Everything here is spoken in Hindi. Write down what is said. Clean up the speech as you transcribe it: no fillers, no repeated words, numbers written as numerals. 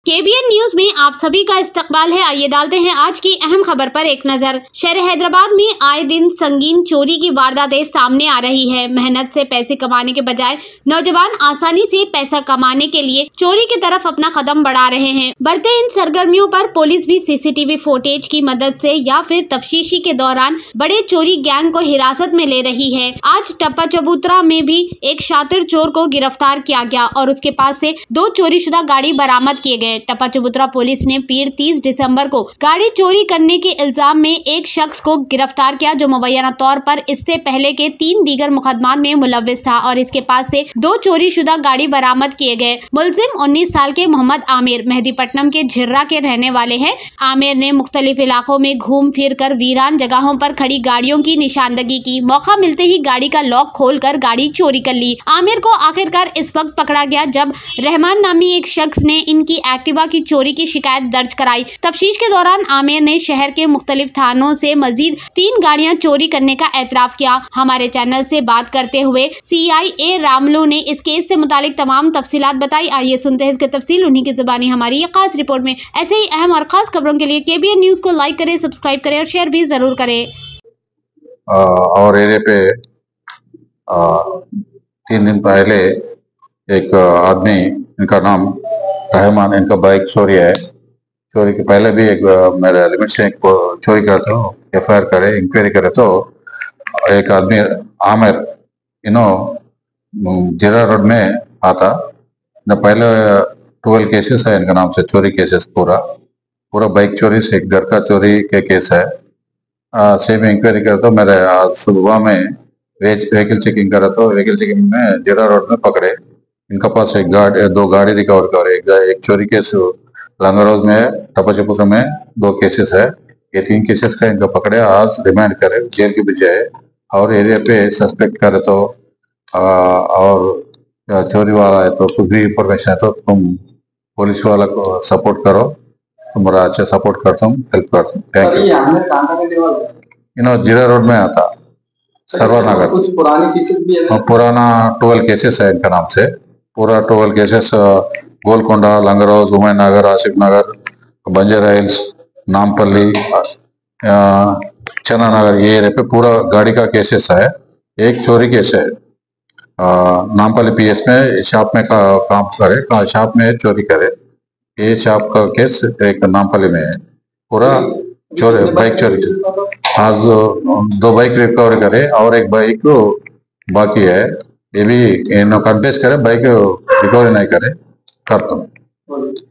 केबीएन न्यूज में आप सभी का इस्तकबाल है। आइए डालते हैं आज की अहम खबर पर एक नजर। शहर हैदराबाद में आए दिन संगीन चोरी की वारदातें सामने आ रही है। मेहनत से पैसे कमाने के बजाय नौजवान आसानी से पैसा कमाने के लिए चोरी की तरफ अपना कदम बढ़ा रहे हैं। बढ़ते इन सरगर्मियों पर पुलिस भी सीसीटीवी फुटेज की मदद से या फिर तफ्तीशी के दौरान बड़े चोरी गैंग को हिरासत में ले रही है। आज टप्पा चबूतरा में भी एक शातिर चोर को गिरफ्तार किया गया और उसके पास से 2 चोरीशुदा गाड़ी बरामद किए गए। टप्पा चबूतरा पुलिस ने पीर 30 दिसंबर को गाड़ी चोरी करने के इल्जाम में एक शख्स को गिरफ्तार किया जो मुबैना तौर पर इससे पहले के 3 दीगर मुकदमात में मुलव्विस था और इसके पास से 2 चोरीशुदा गाड़ी बरामद किए गए। मुलजिम 19 साल के मोहम्मद आमिर मेहदीपट्टनम के झिर्रा के रहने वाले हैं। आमिर ने मुख्तलिफ इलाकों में घूम फिर कर वीरान जगहों पर खड़ी गाड़ियों की निशानदगी की। मौका मिलते ही गाड़ी का लॉक खोलकर गाड़ी चोरी कर ली। आमिर को आखिरकार इस वक्त पकड़ा गया जब रहमान नामी एक शख्स ने इनकी एक्टिवा की चोरी की शिकायत दर्ज कराई। तफ्तीश के दौरान आमिर ने शहर के मुख्तलिफ थानों से मजीद 3 गाड़ियां चोरी करने का एतराफ किया। हमारे चैनल से बात करते हुए CIA रामलू ने इस केस से मुतालिक तमाम तफसीलात बताई। आइए सुनते हैं इसके तफसील उन्हीं की जुबानी हमारी ये खास रिपोर्ट में। ऐसे ही अहम और खास खबरों के लिए KBN न्यूज को लाइक करें, सब्सक्राइब करें और शेयर भी जरूर करें। और एरिया पे 3 दिन पहले एक आदमी, इनका नाम रहमान, इनका बाइक चोरी है। चोरी के पहले भी एक मेरे लिमिट से एक चोरी करा था, FIR करे, इंक्वायरी करे तो एक आदमी आमिर जीरा रोड में आता। पहले 12 केसेस है इनका नाम से, चोरी केसेस पूरा बाइक चोरी से घर का चोरी के केस है। सेम इंक्वायरी करे तो मेरे आज सुबह में व्हीकल चेकिंग करा तो व्हीकल चेकिंग में जीरा रोड में पकड़े। इनका पास 2 गाड़ी रिकवर करे। एक चोरी केस लंगरोज में, टप्पा चबूतरा में 2 केसेस है। ये 3 केसेस का इनका पकड़े, आज रिमांड करे जेल के पीछे है। और एरिया पे सस्पेक्ट करे तो और चोरी वाला है तो कुछ भी इंफॉर्मेशन है तो तुम पुलिस वाला को सपोर्ट करो। तुम्हारा अच्छा सपोर्ट करता हूँ, हेल्प करता हूँ। Thank you. जीरा रोड में आता, सर्वनगर। कुछ पुराने केसेस भी है? पुराना 12 केसेस है इनका नाम से। पूरा 12 केसेस गोलकोंडा, लंगरोज, हुमैन नगर, आसिफ नगर, बंजारा हिल्स, नामपल्ली, चना नगर, ये एरिया पे पूरा गाड़ी का केसेस है। एक चोरी केस है नामपल्ली PS में, शॉप में काम करे, शॉप में चोरी करे। ये शॉप का केस एक नामपल्ली में है। पूरा चोरी, बाइक चोरी। आज 2 बाइक रिकवर करे और एक बाइक बाकी है। ये भी कन्फेस करे, बाइक रिकवरी नहीं करे, करता हूँ।